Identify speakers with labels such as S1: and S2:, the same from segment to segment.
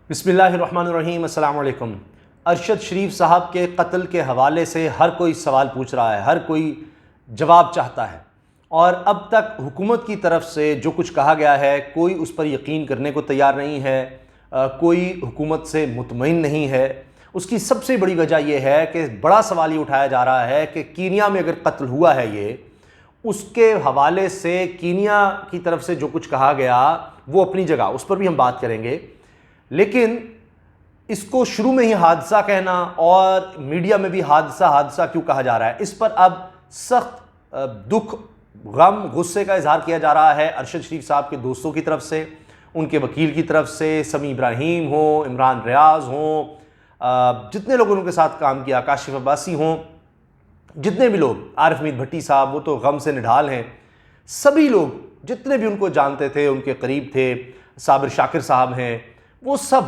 S1: بسم اللہ الرحمن الرحیم۔ السلام علیکم۔ ارشد شریف صاحب کے قتل کے حوالے سے ہر کوئی سوال پوچھ رہا ہے، ہر کوئی جواب چاہتا ہے، اور اب تک حکومت کی طرف سے جو کچھ کہا گیا ہے کوئی اس پر یقین کرنے کو تیار نہیں ہے، کوئی حکومت سے مطمئن نہیں ہے۔ اس کی سب سے بڑی وجہ یہ ہے کہ بڑا سوال یہ اٹھایا جا رہا ہے کہ کینیا میں اگر قتل ہوا ہے یہ، اس کے حوالے سے کینیا کی طرف سے جو کچھ کہا گیا وہ اپنی جگہ، اس پر بھی ہم بات کریں گے، لیکن اس کو شروع میں ہی حادثہ کہنا اور میڈیا میں بھی حادثہ کیوں کہا جا رہا ہے، اس پر اب سخت دکھ، غم، غصے کا اظہار کیا جا رہا ہے ارشد شریف صاحب کے دوستوں کی طرف سے، ان کے وکیل کی طرف سے، سمیع ابراہیم ہوں، عمران ریاض ہوں، جتنے لوگوں نے ان کے ساتھ کام کیا، کاشف عباسی ہوں، جتنے بھی لوگ، عارف امید بھٹی صاحب، وہ تو غم سے نڈھال ہیں، سبھی لوگ جتنے بھی ان کو جانتے تھے، ان کے قریب تھے، صابر شاکر صاحب ہیں، وہ سب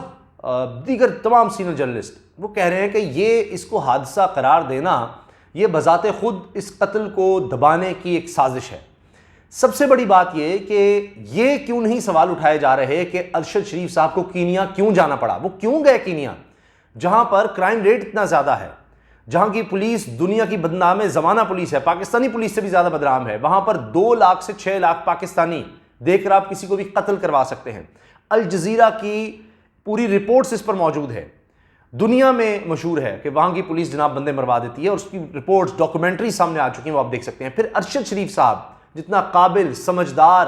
S1: دیگر تمام سینئر جرنلسٹ، وہ کہہ رہے ہیں کہ یہ اس کو حادثہ قرار دینا یہ بذات خود اس قتل کو دبانے کی ایک سازش ہے۔ سب سے بڑی بات یہ کہ یہ کیوں نہیں سوال اٹھائے جا رہے کہ ارشد شریف صاحب کو کینیا کیوں جانا پڑا، وہ کیوں گئے کینیا، جہاں پر کرائم ریٹ اتنا زیادہ ہے، جہاں کی پولیس دنیا کی بدنام زمانہ پولیس ہے، پاکستانی پولیس سے بھی زیادہ بدنام ہے، وہاں پر 2 لاکھ سے 6 لاکھ پاکستانی دیکھ کر آپ کسی کو بھی قتل کروا سکتے ہیں۔ الجزیرہ کی پوری رپورٹس اس پر موجود ہے، دنیا میں مشہور ہے کہ وہاں کی پولیس جناب بندے مروا دیتی ہے، اور اس کی رپورٹس، ڈاکومنٹری سامنے آ چکی ہیں، وہ آپ دیکھ سکتے ہیں۔ پھر ارشد شریف صاحب جتنا قابل، سمجھدار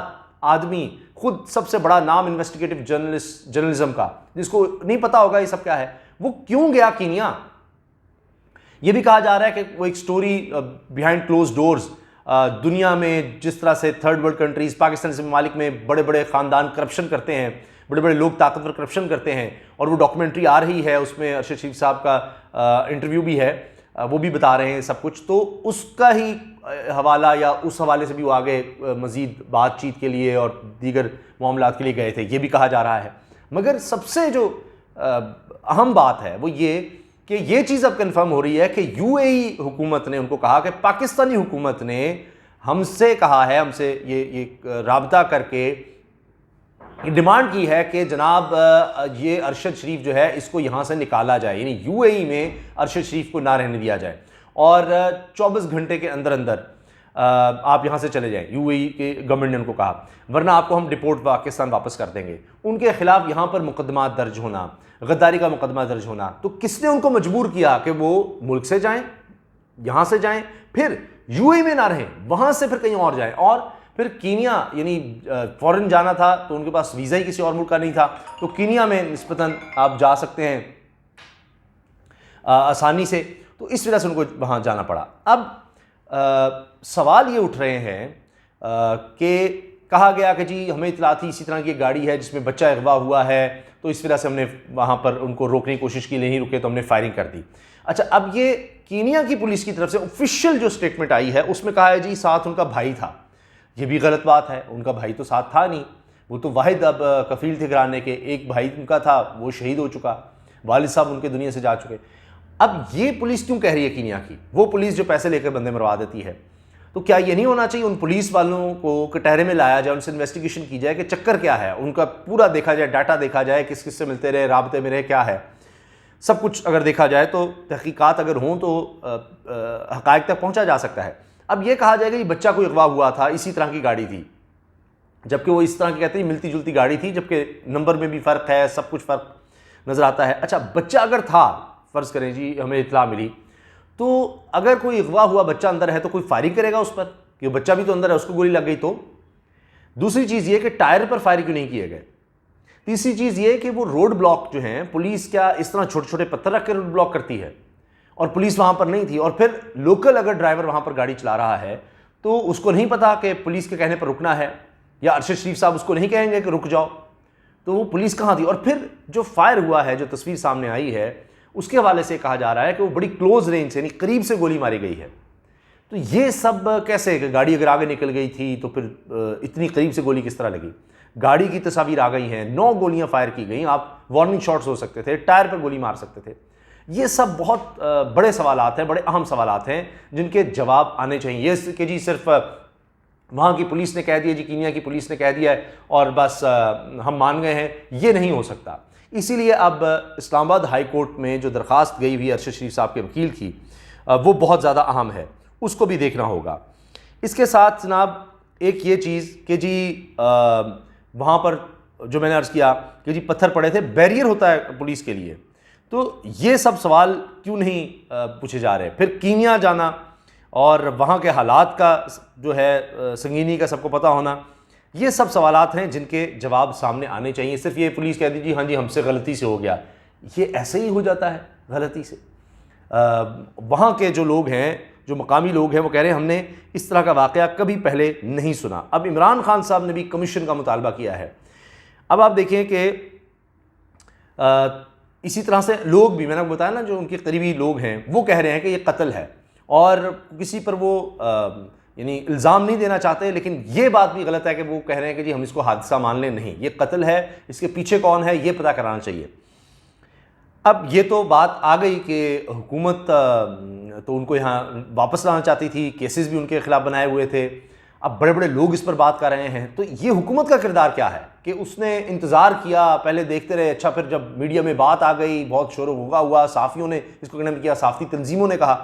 S1: آدمی، خود سب سے بڑا نام انویسٹیگیٹو جرنلزم کا، جس کو نہیں پتا ہوگا یہ سب کیا ہے، وہ کیوں گیا کینیا؟ یہ بھی کہا جا رہا ہے کہ وہ ایک سٹوری بیہائنڈ کلوز ڈورز، دنیا میں جس طرح سے تھرڈ ورلڈ کنٹریز، پاکستان سے ممالک میں بڑے بڑے خاندان کرپشن کرتے ہیں، بڑے بڑے لوگ طاقتور کرپشن کرتے ہیں، اور وہ ڈاکومنٹری آ رہی ہے، اس میں ارشد شریف صاحب کا انٹرویو بھی ہے، وہ بھی بتا رہے ہیں سب کچھ، تو اس کا ہی حوالہ یا اس حوالے سے بھی وہ آگے مزید بات چیت کے لیے اور دیگر معاملات کے لیے گئے تھے، یہ بھی کہا جا رہا ہے۔ مگر سب سے جو اہم بات ہے وہ یہ کہ یہ چیز اب کنفرم ہو رہی ہے کہ یو اے ای حکومت نے ان کو کہا کہ پاکستانی حکومت نے ہم سے کہا ہے، ہم سے یہ رابطہ کر کے ڈیمانڈ کی ہے کہ جناب یہ ارشد شریف جو ہے اس کو یہاں سے نکالا جائے، یعنی یو اے ای میں ارشد شریف کو نہ رہنے دیا جائے، اور 24 گھنٹے کے اندر اندر آپ یہاں سے چلے جائیں، یو اے ای کے گورنمنٹ نے ان کو کہا، ورنہ آپ کو ہم ڈپورٹ پاکستان واپس کر دیں گے۔ ان کے خلاف یہاں پر مقدمات درج ہونا، غداری کا مقدمہ درج ہونا، تو کس نے ان کو مجبور کیا کہ وہ ملک سے جائیں، یہاں سے جائیں، پھر یو اے ای میں نہ رہیں، وہاں سے پھر کہیں اور جائیں، اور پھر کینیا، یعنی فورن جانا تھا تو ان کے پاس ویزا ہی کسی اور ملک کا نہیں تھا، تو کینیا میں نسبتاً آپ جا سکتے ہیں آسانی سے، تو اس وجہ سے ان کو وہاں جانا پڑا۔ اب سوال یہ اٹھ رہے ہیں کہ کہا گیا کہ جی ہمیں اطلاع تھی اسی طرح کی ایک گاڑی ہے جس میں بچہ اغوا ہوا ہے، تو اس وجہ سے ہم نے وہاں پر ان کو روکنے کی کوشش کی، نہیں رکے تو ہم نے فائرنگ کر دی۔ اچھا، اب یہ کینیا کی پولیس کی طرف سے آفیشیل جو سٹیٹمنٹ آئی ہے اس میں کہا ہے جی ساتھ ان کا بھائی تھا، یہ بھی غلط بات ہے، ان کا بھائی تو ساتھ تھا نہیں، وہ تو واحد اب کفیل تھے گھرانے کے، ایک بھائی ان کا تھا وہ شہید ہو چکا، والد صاحب ان کے دنیا سے جا چکے۔ اب یہ پولیس کیوں کہہ رہی ہے کینیا کی، وہ پولیس جو پیسے لے کر بندے مروا دیتی ہے، تو کیا یہ نہیں ہونا چاہیے ان پولیس والوں کو کٹہرے میں لایا جائے، ان سے انویسٹیگیشن کی جائے کہ چکر کیا ہے، ان کا پورا دیکھا جائے، ڈاٹا دیکھا جائے، کس کس سے ملتے رہے، رابطے میں رہے، کیا ہے، سب کچھ اگر دیکھا جائے تو تحقیقات اگر ہوں تو حقائق تک پہنچا جا سکتا ہے۔ اب یہ کہا جائے گا یہ بچہ کوئی اغوا ہوا تھا، اسی طرح کی گاڑی تھی، جبکہ وہ اس طرح کی کہتے ہیں ملتی جلتی گاڑی تھی، جبکہ نمبر میں بھی فرق ہے، سب کچھ فرق نظر آتا ہے۔ اچھا، بچہ اگر تھا، فرض کریں جی ہمیں اطلاع ملی، تو اگر کوئی اغوا ہوا بچہ اندر ہے تو کوئی فائرنگ کرے گا اس پر، کہ بچہ بھی تو اندر ہے، اس کو گولی لگ گئی تو۔ دوسری چیز یہ کہ ٹائر پر فائر کیوں نہیں کیے گئے۔ تیسری چیز یہ کہ وہ روڈ بلاک جو ہیں، پولیس کیا اس طرح چھوٹے چھوٹے پتھر رکھ کے روڈ بلاک کرتی ہے، اور پولیس وہاں پر نہیں تھی، اور پھر لوکل اگر ڈرائیور وہاں پر گاڑی چلا رہا ہے تو اس کو نہیں پتا کہ پولیس کے کہنے پر رکنا ہے، یا ارشد شریف صاحب اس کو نہیں کہیں گے کہ رک جاؤ، تو وہ پولیس کہاں تھی؟ اور پھر جو فائر ہوا ہے، جو تصویر سامنے آئی ہے، اس کے حوالے سے کہا جا رہا ہے کہ وہ بڑی کلوز رینج سے، یعنی قریب سے گولی ماری گئی ہے۔ تو یہ سب کیسے، کہ گاڑی اگر آگے نکل گئی تھی تو پھر اتنی قریب سے گولی کس طرح لگی؟ گاڑی کی تصاویر آ گئی ہیں، 9 گولیاں فائر کی گئیں، آپ وارننگ شاٹس ہو سکتے تھے، ٹائر پر گولی مار سکتے تھے۔ یہ سب بہت بڑے سوالات ہیں، بڑے اہم سوالات ہیں جن کے جواب آنے چاہیے۔ یہ کہ جی صرف وہاں کی پولیس نے کہہ دیا، جی کینیا کی پولیس نے کہہ دیا ہے اور بس ہم مان گئے ہیں، یہ نہیں ہو سکتا۔ اسی لیے اب اسلام آباد ہائی کورٹ میں جو درخواست گئی ہوئی ارشد شریف صاحب کے وکیل کی وہ بہت زیادہ اہم ہے، اس کو بھی دیکھنا ہوگا۔ اس کے ساتھ جناب ایک یہ چیز کہ جی وہاں پر جو میں نے عرض کیا کہ جی پتھر پڑے تھے، بیریئر ہوتا ہے پولیس کے لیے، تو یہ سب سوال کیوں نہیں پوچھے جا رہے؟ پھر کینیا جانا اور وہاں کے حالات کا جو ہے سنگینی کا سب کو پتہ ہونا، یہ سب سوالات ہیں جن کے جواب سامنے آنے چاہیے۔ صرف یہ پولیس کہہ دیجیے ہاں جی ہم سے غلطی سے ہو گیا، یہ ایسے ہی ہو جاتا ہے غلطی سے؟ وہاں کے جو لوگ ہیں، جو مقامی لوگ ہیں، وہ کہہ رہے ہیں ہم نے اس طرح کا واقعہ کبھی پہلے نہیں سنا۔ اب عمران خان صاحب نے بھی کمیشن کا مطالبہ کیا ہے۔ اب آپ دیکھیں کہ اسی طرح سے لوگ بھی، میں نے بتایا نا جو ان کے قریبی لوگ ہیں وہ کہہ رہے ہیں کہ یہ قتل ہے، اور کسی پر وہ یعنی الزام نہیں دینا چاہتے، لیکن یہ بات بھی غلط ہے کہ وہ کہہ رہے ہیں کہ جی ہم اس کو حادثہ مان لیں، نہیں، یہ قتل ہے، اس کے پیچھے کون ہے یہ پتہ کرانا چاہیے۔ اب یہ تو بات آ گئی کہ حکومت تو ان کو یہاں واپس لانا چاہتی تھی، کیسز بھی ان کے خلاف بنائے ہوئے تھے، اب بڑے بڑے لوگ اس پر بات کر رہے ہیں، تو یہ حکومت کا کردار کیا ہے کہ اس نے انتظار کیا، پہلے دیکھتے رہے، اچھا پھر جب میڈیا میں بات آ گئی، بہت شور و غوغا ہوا، صحافیوں نے اس کو کنڈیم کیا، صحافتی تنظیموں نے کہا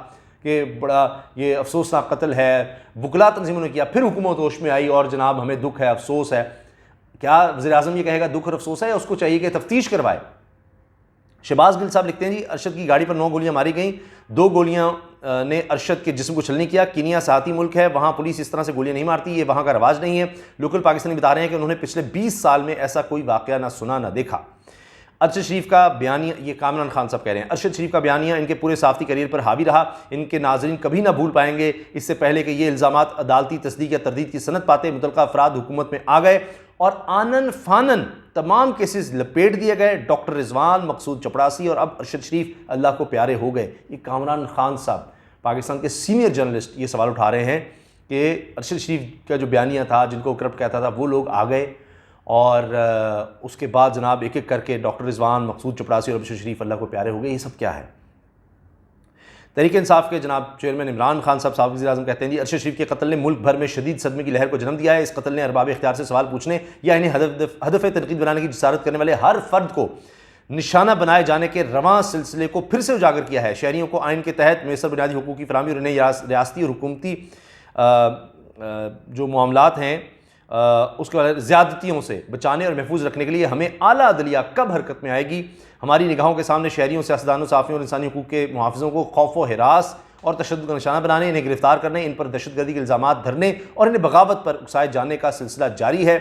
S1: کہ بڑا یہ افسوسناک قتل ہے، وکلاء تنظیموں نے کیا، پھر حکومت ہوش میں آئی اور جناب ہمیں دکھ ہے، افسوس ہے۔ کیا وزیر اعظم یہ کہے گا دکھ اور افسوس ہے، یا اس کو چاہیے کہ تفتیش کروائے؟ شہباز گل صاحب لکھتے ہیں جی ارشد کی گاڑی پر 9 گولیاں ماری گئیں، 2 گولیاں نے ارشد کے جسم کو چھلنی کیا۔ کینیا ساتھی ملک ہے، وہاں پولیس اس طرح سے گولیاں نہیں مارتی، یہ وہاں کا رواج نہیں ہے۔ لوکل پاکستانی بتا رہے ہیں کہ انہوں نے پچھلے 20 سال میں ایسا کوئی واقعہ نہ سنا نہ دیکھا۔ ارشد شریف کا بیانیہ، یہ کامران خان صاحب کہہ رہے ہیں، ارشد شریف کا بیانیہ ان کے پورے صحافتی کیریئر پر حاوی رہا، ان کے ناظرین کبھی نہ بھول پائیں گے۔ اس سے پہلے کہ یہ الزامات عدالتی تصدیق یا تردید کی سند پاتے، متعلقہ افراد حکومت میں آ گئے اور آنن فانن تمام کیسز لپیٹ دیے گئے۔ ڈاکٹر رضوان، مقصود چپڑاسی اور اب ارشد شریف اللہ کو پیارے ہو گئے۔ یہ کامران خان صاحب پاکستان کے سینئر جرنلسٹ یہ سوال اٹھا رہے ہیں کہ ارشد شریف کا جو بیانیہ تھا، جن کو کرپٹ کہتا تھا، وہ لوگ آ گئے اور اس کے بعد جناب ایک ایک کر کے ڈاکٹر رضوان، مقصود چپڑاسی اور ارشد شریف اللہ کو پیارے ہو گئے۔ یہ سب کیا ہے؟ تحریک انصاف کے جناب چیئرمین عمران خان صاحب، سابق وزیر اعظم، کہتے ہیں جی ارشد شریف کے قتل نے ملک بھر میں شدید صدمے کی لہر کو جنم دیا ہے۔ اس قتل نے ارباب اختیار سے سوال پوچھنے یا انہیں ہدف تنقید بنانے کی جسارت کرنے والے ہر فرد کو نشانہ بنائے جانے کے رواں سلسلے کو پھر سے اجاگر کیا ہے۔ شہریوں کو آئین کے تحت میسر بنیادی حقوق کی فراہمی اور انہیں ریاستی اور حکومتی جو معاملات ہیں اس کے زیادتیوں سے بچانے اور محفوظ رکھنے کے لیے ہمیں اعلیٰ عدلیہ کب حرکت میں آئے گی؟ ہماری نگاہوں کے سامنے شہریوں، سیاستدانوں، صحافیوں اور انسانی حقوق کے محافظوں کو خوف و ہراس اور تشدد کا نشانہ بنانے، انہیں گرفتار کرنے، ان پر دہشت گردی کے الزامات دھرنے اور انہیں بغاوت پر اکسائے جانے کا سلسلہ جاری ہے۔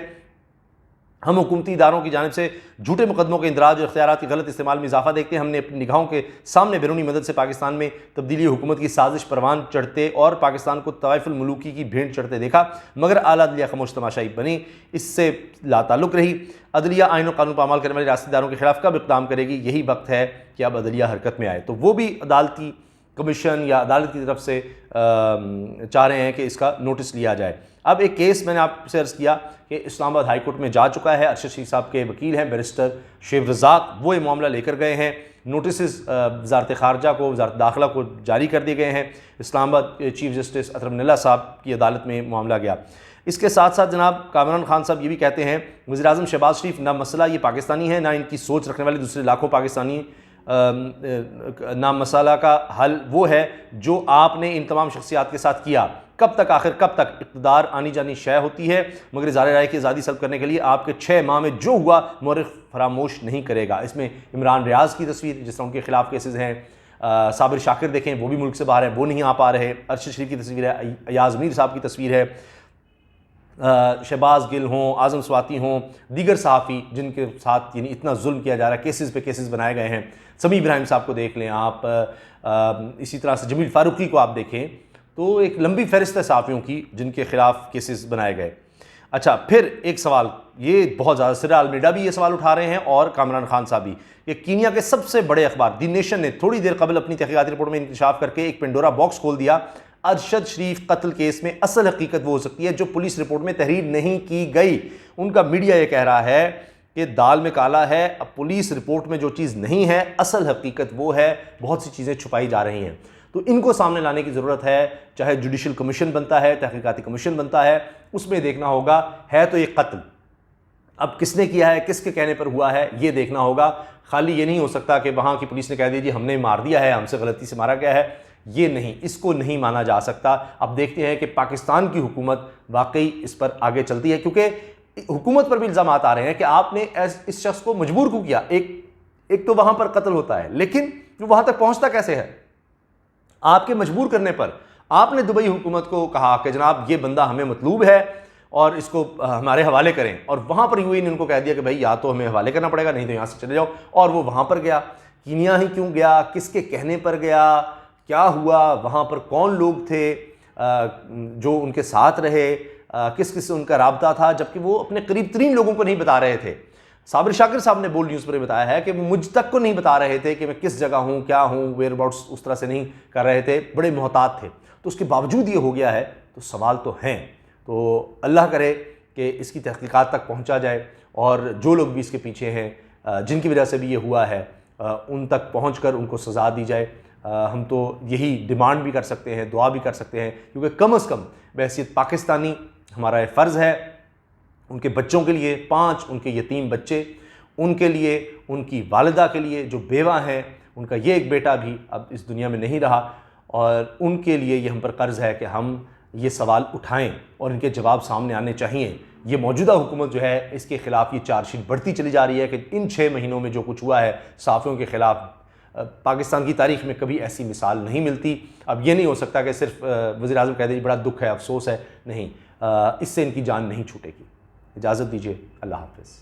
S1: ہم حکومتی اداروں کی جانب سے جھوٹے مقدموں کے اندراج اور اختیارات کے غلط استعمال میں اضافہ دیکھتے ہیں۔ ہم نے اپنی نگاہوں کے سامنے بیرونی مدد سے پاکستان میں تبدیلی حکومت کی سازش پروان چڑھتے اور پاکستان کو طوائف الملوکی کی بھینٹ چڑھتے دیکھا، مگر اعلیٰ عدلیہ خاموش تماشائی بنی، اس سے لا تعلق رہی۔ عدلیہ آئین و قانون پامال کرنے والے ریاستی اداروں کے خلاف کب اقدام کرے گی؟ یہی وقت ہے کہ اب عدلیہ حرکت میں آئے۔ تو وہ بھی عدالتی کمیشن یا عدالت کی طرف سے چاہ رہے ہیں کہ اس کا نوٹس لیا جائے۔ اب ایک کیس میں نے آپ سے عرض کیا کہ اسلام آباد ہائی کورٹ میں جا چکا ہے، ارشد شریف صاحب کے وکیل ہیں بیرسٹر شیب رزاق، وہ یہ معاملہ لے کر گئے ہیں، نوٹسز وزارت خارجہ کو، وزارت داخلہ کو جاری کر دیے گئے ہیں۔ اسلام آباد چیف جسٹس اطہر منلہ صاحب کی عدالت میں معاملہ گیا۔ اس کے ساتھ ساتھ جناب کامران خان صاحب یہ بھی کہتے ہیں وزیر اعظم شہباز شریف نہ مسئلہ یہ پاکستانی ہے، نہ ان کی سوچ رکھنے والے دوسرے لاکھوں پاکستانی، نہ مسئلہ کا حل وہ ہے جو آپ نے ان تمام شخصیات کے ساتھ کیا۔ کب تک، آخر کب تک اقتدار آنی جانی شے ہوتی ہے، مگر اظہار رائے کی آزادی سلب کرنے کے لیے آپ کے 6 ماہ میں جو ہوا مورخ فراموش نہیں کرے گا۔ اس میں عمران ریاض کی تصویر، جس طرح ان کے خلاف کیسز ہیں، صابر شاکر دیکھیں وہ بھی ملک سے باہر ہے، وہ نہیں آ پا رہے، ارشد شریف کی تصویر ہے، ایاز میر صاحب کی تصویر ہے، شہباز گل ہوں، اعظم سواتی ہوں، دیگر صحافی جن کے ساتھ یعنی اتنا ظلم کیا جا رہا ہے، کیسز پہ کیسز بنائے گئے ہیں۔ سمیع ابراہیم صاحب کو دیکھ لیں آپ، اسی طرح سے جمیل فاروقی کو آپ دیکھیں، تو ایک لمبی فہرست ہے صحافیوں کی جن کے خلاف کیسز بنائے گئے۔ اچھا، پھر ایک سوال، یہ بہت زیادہ سرا المیڈا بھی یہ سوال اٹھا رہے ہیں اور کامران خان صاحب بھی، کہ کینیا کے سب سے بڑے اخبار دی نیشن نے تھوڑی دیر قبل اپنی تحقیقاتی رپورٹ میں انکشاف کر کے ایک پینڈورا باکس کھول دیا۔ ارشد شریف قتل کیس میں اصل حقیقت وہ ہو سکتی ہے جو پولیس رپورٹ میں تحریر نہیں کی گئی۔ ان کا میڈیا یہ کہہ رہا ہے کہ دال میں کالا ہے، اب پولیس رپورٹ میں جو چیز نہیں ہے اصل حقیقت وہ ہے، بہت سی چیزیں چھپائی جا رہی ہیں۔ تو ان کو سامنے لانے کی ضرورت ہے، چاہے جوڈیشل کمیشن بنتا ہے، تحقیقاتی کمیشن بنتا ہے، اس میں دیکھنا ہوگا ہے تو یہ قتل، اب کس نے کیا ہے، کس کے کہنے پر ہوا ہے، یہ دیکھنا ہوگا۔ خالی یہ نہیں ہو سکتا کہ وہاں کی پولیس نے کہہ دیا جی ہم نے مار دیا ہے، ہم سے غلطی سے مارا گیا ہے، یہ نہیں، اس کو نہیں مانا جا سکتا۔ اب دیکھتے ہیں کہ پاکستان کی حکومت واقعی اس پر آگے چلتی ہے، کیونکہ حکومت پر بھی الزامات آ رہے ہیں کہ آپ نے اس شخص کو مجبور کیوں کیا۔ ایک تو وہاں پر قتل ہوتا ہے، لیکن جو وہاں تک پہنچتا کیسے ہے؟ آپ کے مجبور کرنے پر آپ نے دبئی حکومت کو کہا کہ جناب یہ بندہ ہمیں مطلوب ہے اور اس کو ہمارے حوالے کریں، اور وہاں پر UAE نے ان کو کہہ دیا کہ بھائی یا تو ہمیں حوالے کرنا پڑے گا، نہیں تو یہاں سے چلے جاؤ، اور وہ وہاں پر گیا۔ کینیا ہی کیوں گیا، کس کے کہنے پر گیا، کیا ہوا، وہاں پر کون لوگ تھے جو ان کے ساتھ رہے، کس کس سے ان کا رابطہ تھا، جبکہ وہ اپنے قریب ترین لوگوں کو نہیں بتا رہے تھے۔ صابر شاکر صاحب نے بول نیوز پر بتایا ہے کہ وہ مجھ تک کو نہیں بتا رہے تھے کہ میں کس جگہ ہوں، کیا ہوں، ویئر اباؤٹس اس طرح سے نہیں کر رہے تھے، بڑے محتاط تھے۔ تو اس کے باوجود یہ ہو گیا ہے، تو سوال تو ہیں۔ تو اللہ کرے کہ اس کی تحقیقات تک پہنچا جائے، اور جو لوگ بھی اس کے پیچھے ہیں، جن کی وجہ سے بھی یہ ہوا ہے، ان تک پہنچ کر ان کو سزا دی جائے۔ ہم تو یہی ڈیمانڈ بھی کر سکتے ہیں، دعا بھی کر سکتے ہیں، کیونکہ کم از کم بحیثیت پاکستانی ہمارا یہ فرض ہے ان کے بچوں کے لیے، 5 ان کے یتیم بچے، ان کے لیے، ان کی والدہ کے لیے جو بیوہ ہیں، ان کا یہ ایک بیٹا بھی اب اس دنیا میں نہیں رہا، اور ان کے لیے یہ ہم پر قرض ہے کہ ہم یہ سوال اٹھائیں اور ان کے جواب سامنے آنے چاہیے۔ یہ موجودہ حکومت جو ہے اس کے خلاف یہ چارج شیٹ بڑھتی چلی جا رہی ہے کہ ان 6 مہینوں میں جو کچھ ہوا ہے صحافیوں کے خلاف، پاکستان کی تاریخ میں کبھی ایسی مثال نہیں ملتی۔ اب یہ نہیں ہو سکتا کہ صرف وزیر اعظم کہہ دے بڑا دکھ ہے، افسوس ہے، نہیں، اس سے ان کی جان نہیں چھوٹے گی۔ اجازت دیجیے، اللہ حافظ۔